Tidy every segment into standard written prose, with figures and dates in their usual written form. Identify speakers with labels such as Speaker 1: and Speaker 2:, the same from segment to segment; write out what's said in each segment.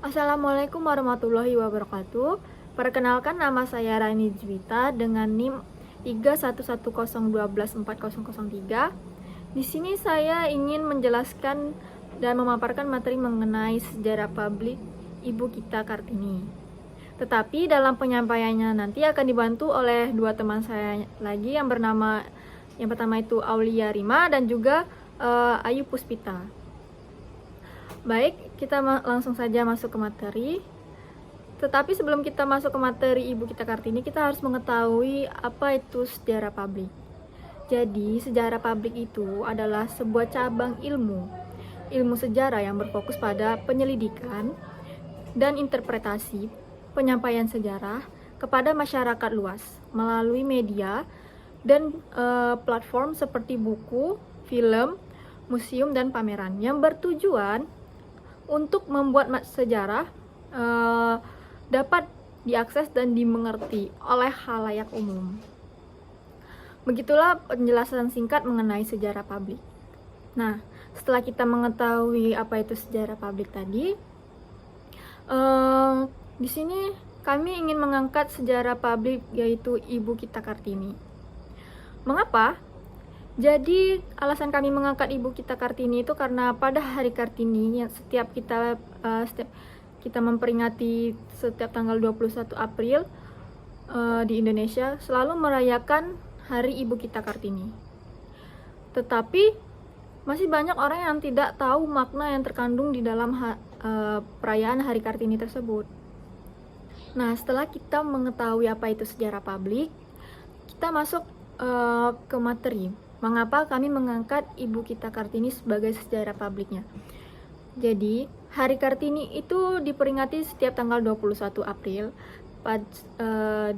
Speaker 1: Assalamualaikum warahmatullahi wabarakatuh. Perkenalkan, nama saya Rani Juwita dengan NIM 311012403. Di sini saya ingin menjelaskan dan memaparkan materi mengenai sejarah publik Ibu kita Kartini. Tetapi dalam penyampaiannya nanti akan dibantu oleh dua teman saya lagi yang pertama itu Aulia Rima dan juga Ayu Puspita. Baik, kita langsung saja masuk ke materi. Tetapi sebelum kita masuk ke materi Ibu kita Kartini, kita harus mengetahui apa itu sejarah publik. Jadi, sejarah publik itu adalah sebuah cabang ilmu sejarah yang berfokus pada penyelidikan dan interpretasi penyampaian sejarah kepada masyarakat luas melalui media dan platform seperti buku, film, museum, dan pameran yang bertujuan untuk membuat sejarah dapat diakses dan dimengerti oleh khalayak umum. Begitulah penjelasan singkat mengenai sejarah publik. Nah, setelah kita mengetahui apa itu sejarah publik tadi, di sini kami ingin mengangkat sejarah publik yaitu Ibu kita Kartini. Mengapa? Jadi alasan kami mengangkat Ibu kita Kartini itu karena pada hari Kartini yang setiap kita memperingati setiap tanggal 21 April di Indonesia selalu merayakan Hari Ibu kita Kartini. Tetapi masih banyak orang yang tidak tahu makna yang terkandung di dalam perayaan Hari Kartini tersebut. Nah, setelah kita mengetahui apa itu sejarah publik, kita masuk ke materi. Mengapa kami mengangkat Ibu kita Kartini sebagai sejarah publiknya? Jadi, Hari Kartini itu diperingati setiap tanggal 21 April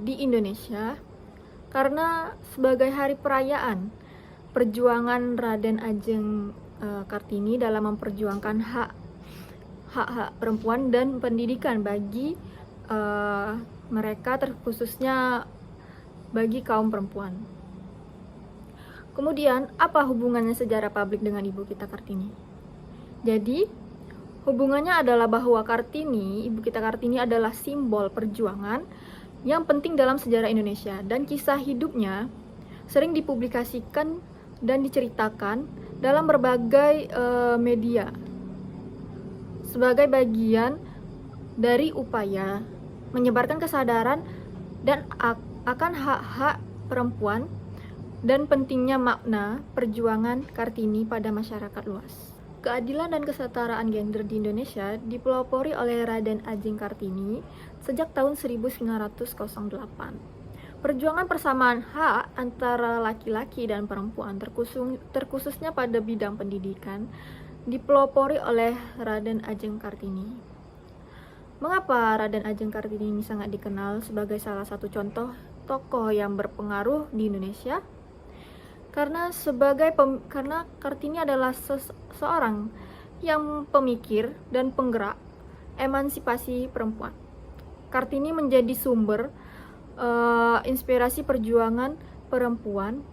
Speaker 1: di Indonesia karena sebagai hari perayaan perjuangan Raden Ajeng Kartini dalam memperjuangkan hak-hak perempuan dan pendidikan bagi mereka, terkhususnya bagi kaum perempuan. Kemudian, apa hubungannya sejarah publik dengan Ibu kita Kartini? Jadi, hubungannya adalah bahwa Ibu kita Kartini adalah simbol perjuangan yang penting dalam sejarah Indonesia, dan kisah hidupnya sering dipublikasikan dan diceritakan dalam berbagai media sebagai bagian dari upaya menyebarkan kesadaran dan akan hak-hak perempuan dan pentingnya makna perjuangan Kartini pada masyarakat luas. Keadilan dan kesetaraan gender di Indonesia dipelopori oleh Raden Ajeng Kartini sejak tahun 1908. Perjuangan persamaan hak antara laki-laki dan perempuan, terkhususnya pada bidang pendidikan, dipelopori oleh Raden Ajeng Kartini. Mengapa Raden Ajeng Kartini ini sangat dikenal sebagai salah satu contoh tokoh yang berpengaruh di Indonesia? Karena Kartini adalah seorang yang pemikir dan penggerak emansipasi perempuan. Kartini menjadi sumber inspirasi perjuangan perempuan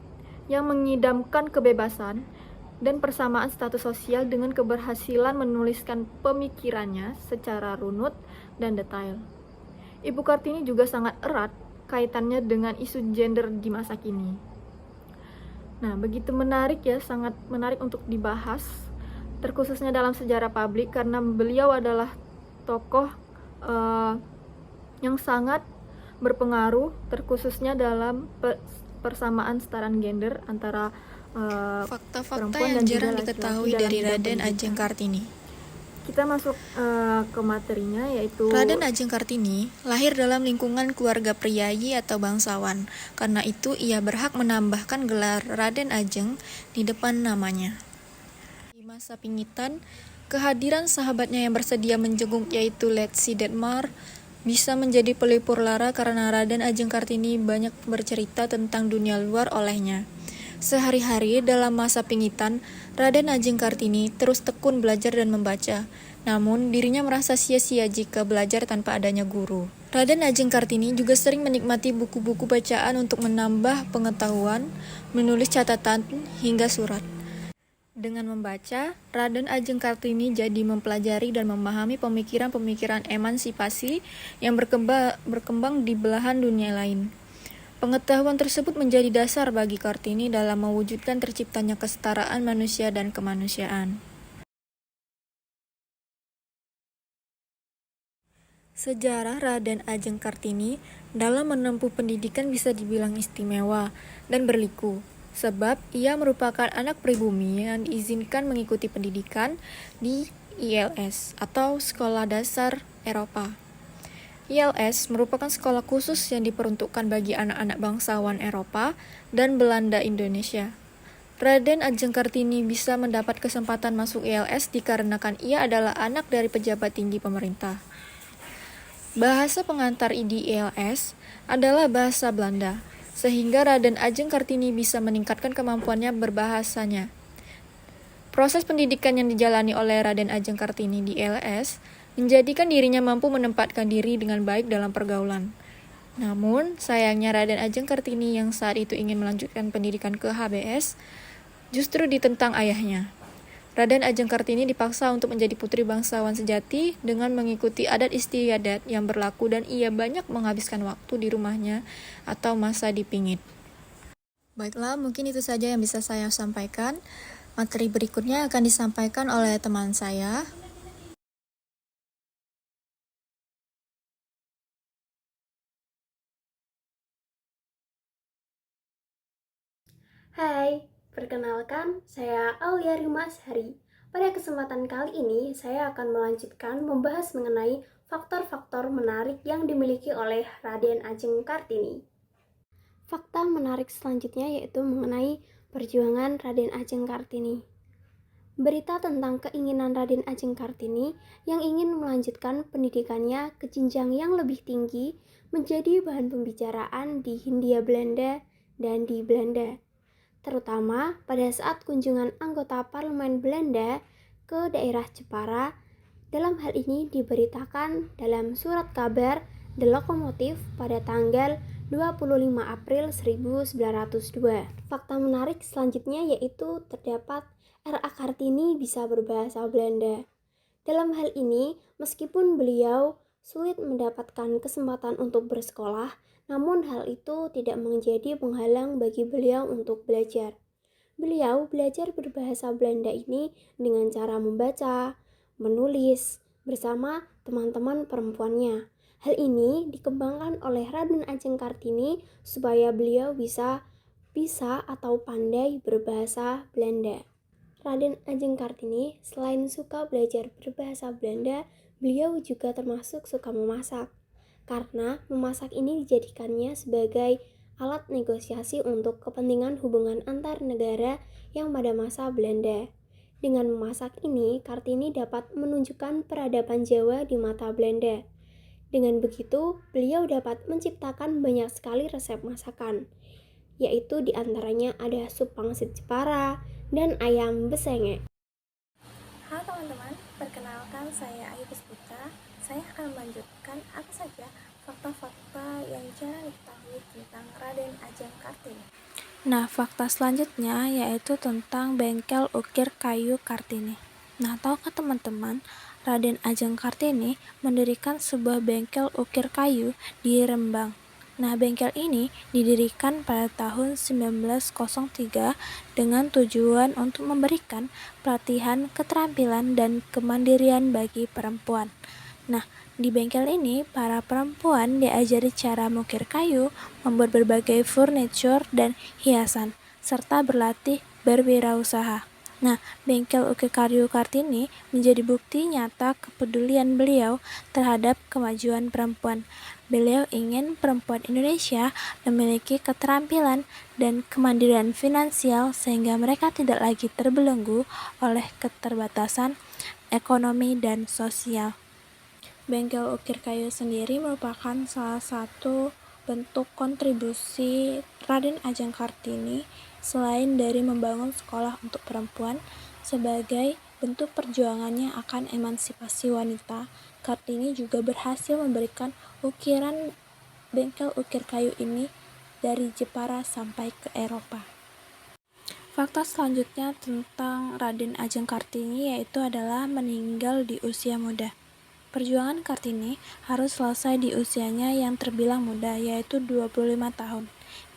Speaker 1: yang mengidamkan kebebasan dan persamaan status sosial dengan keberhasilan menuliskan pemikirannya secara runut dan detail. Ibu Kartini juga sangat erat kaitannya dengan isu gender di masa kini. Nah, begitu menarik ya, sangat menarik untuk dibahas, terkhususnya dalam sejarah publik, karena beliau adalah tokoh yang sangat berpengaruh, terkhususnya dalam persamaan setaraan gender antara
Speaker 2: fakta-fakta yang jarang diketahui dari Raden Ajeng Kartini.
Speaker 1: Kita masuk ke materinya, yaitu
Speaker 2: Raden Ajeng Kartini lahir dalam lingkungan keluarga priayi atau bangsawan. Karena itu ia berhak menambahkan gelar Raden Ajeng di depan namanya. Di masa pingitan, kehadiran sahabatnya yang bersedia menjenguk yaitu Letsi Detmar bisa menjadi pelipur lara karena Raden Ajeng Kartini banyak bercerita tentang dunia luar olehnya. Sehari-hari dalam masa pingitan, Raden Ajeng Kartini terus tekun belajar dan membaca. Namun, dirinya merasa sia-sia jika belajar tanpa adanya guru. Raden Ajeng Kartini juga sering menikmati buku-buku bacaan untuk menambah pengetahuan, menulis catatan, hingga surat. Dengan membaca, Raden Ajeng Kartini jadi mempelajari dan memahami pemikiran-pemikiran emansipasi yang berkembang di belahan dunia lain. Pengetahuan tersebut menjadi dasar bagi Kartini dalam mewujudkan terciptanya kesetaraan manusia dan kemanusiaan. Sejarah Raden Ajeng Kartini dalam menempuh pendidikan bisa dibilang istimewa dan berliku, sebab ia merupakan anak pribumi yang diizinkan mengikuti pendidikan di ILS atau Sekolah Dasar Eropa. ILS merupakan sekolah khusus yang diperuntukkan bagi anak-anak bangsawan Eropa dan Belanda Indonesia. Raden Ajeng Kartini bisa mendapat kesempatan masuk ILS dikarenakan ia adalah anak dari pejabat tinggi pemerintah. Bahasa pengantar di ILS adalah bahasa Belanda, sehingga Raden Ajeng Kartini bisa meningkatkan kemampuannya berbahasanya. Proses pendidikan yang dijalani oleh Raden Ajeng Kartini di ILS menjadikan dirinya mampu menempatkan diri dengan baik dalam pergaulan. Namun, sayangnya Raden Ajeng Kartini yang saat itu ingin melanjutkan pendidikan ke HBS justru ditentang ayahnya. Raden Ajeng Kartini dipaksa untuk menjadi putri bangsawan sejati dengan mengikuti adat istiadat yang berlaku dan ia banyak menghabiskan waktu di rumahnya atau masa dipingit. Baiklah, mungkin itu saja yang bisa saya sampaikan. Materi berikutnya akan disampaikan oleh teman saya.
Speaker 3: Hai, perkenalkan saya Aulia Rimas Hari. Pada kesempatan kali ini, saya akan melanjutkan membahas mengenai faktor-faktor menarik yang dimiliki oleh Raden Ajeng Kartini. Fakta menarik selanjutnya yaitu mengenai perjuangan Raden Ajeng Kartini. Berita tentang keinginan Raden Ajeng Kartini yang ingin melanjutkan pendidikannya ke jenjang yang lebih tinggi menjadi bahan pembicaraan di Hindia Belanda dan di Belanda, terutama pada saat kunjungan anggota parlemen Belanda ke daerah Jepara. Dalam hal ini diberitakan dalam surat kabar The Locomotive pada tanggal 25 April 1902. Fakta menarik selanjutnya yaitu terdapat R.A. Kartini bisa berbahasa Belanda. Dalam hal ini, meskipun beliau sulit mendapatkan kesempatan untuk bersekolah, namun hal itu tidak menjadi penghalang bagi beliau untuk belajar. Beliau belajar berbahasa Belanda ini dengan cara membaca, menulis, bersama teman-teman perempuannya. Hal ini dikembangkan oleh Raden Ajeng Kartini supaya beliau bisa atau pandai berbahasa Belanda. Raden Ajeng Kartini selain suka belajar berbahasa Belanda, beliau juga termasuk suka memasak. Karena memasak ini dijadikannya sebagai alat negosiasi untuk kepentingan hubungan antar negara yang pada masa Belanda. Dengan memasak ini, Kartini dapat menunjukkan peradaban Jawa di mata Belanda. Dengan begitu, beliau dapat menciptakan banyak sekali resep masakan, yaitu diantaranya ada sup pangsit Jepara dan ayam besenge.
Speaker 4: Halo teman-teman, perkenalkan saya Ayu Puspita. Saya akan melanjutkan apa saja fakta-fakta yang jarang diketahui tentang Raden Ajeng Kartini. Nah, fakta selanjutnya yaitu tentang bengkel ukir kayu Kartini. Nah, tahukah teman-teman, Raden Ajeng Kartini mendirikan sebuah bengkel ukir kayu di Rembang. Nah, bengkel ini didirikan pada tahun 1903 dengan tujuan untuk memberikan pelatihan keterampilan dan kemandirian bagi perempuan. Nah, di bengkel ini, para perempuan diajari cara mengukir kayu, membuat berbagai furniture dan hiasan, serta berlatih berwirausaha. Nah, bengkel ukir kayu Kartini menjadi bukti nyata kepedulian beliau terhadap kemajuan perempuan. Beliau ingin perempuan Indonesia memiliki keterampilan dan kemandirian finansial sehingga mereka tidak lagi terbelenggu oleh keterbatasan ekonomi dan sosial. Bengkel ukir kayu sendiri merupakan salah satu bentuk kontribusi Raden Ajeng Kartini selain dari membangun sekolah untuk perempuan. Sebagai bentuk perjuangannya akan emansipasi wanita, Kartini juga berhasil memberikan ukiran bengkel ukir kayu ini dari Jepara sampai ke Eropa. Fakta selanjutnya tentang Raden Ajeng Kartini yaitu adalah meninggal di usia muda. Perjuangan Kartini harus selesai di usianya yang terbilang muda, yaitu 25 tahun.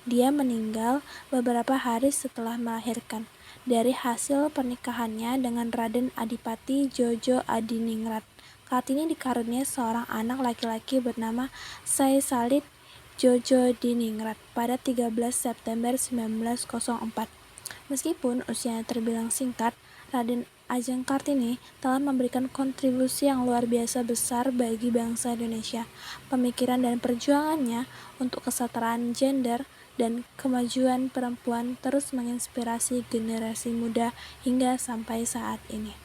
Speaker 4: Dia meninggal beberapa hari setelah melahirkan dari hasil pernikahannya dengan Raden Adipati Jojo Adiningrat. Kartini dikaruniai seorang anak laki-laki bernama Saisalit Jojo Diningrat pada 13 September 1904. Meskipun usianya terbilang singkat, Raden Ajeng Kartini telah memberikan kontribusi yang luar biasa besar bagi bangsa Indonesia. Pemikiran dan perjuangannya untuk kesetaraan gender dan kemajuan perempuan terus menginspirasi generasi muda hingga sampai saat ini.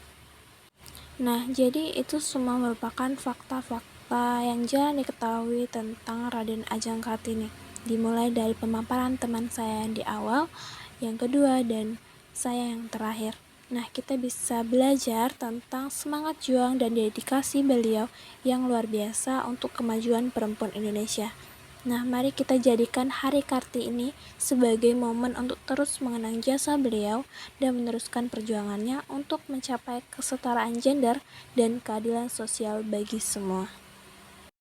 Speaker 4: Nah, jadi itu semua merupakan fakta-fakta yang jarang diketahui tentang Raden Ajeng Kartini. Dimulai dari pemaparan teman saya yang di awal, yang kedua, dan saya yang terakhir. Nah, kita bisa belajar tentang semangat juang dan dedikasi beliau yang luar biasa untuk kemajuan perempuan Indonesia. Nah, mari kita jadikan Hari Karti ini sebagai momen untuk terus mengenang jasa beliau dan meneruskan perjuangannya untuk mencapai kesetaraan gender dan keadilan sosial bagi semua.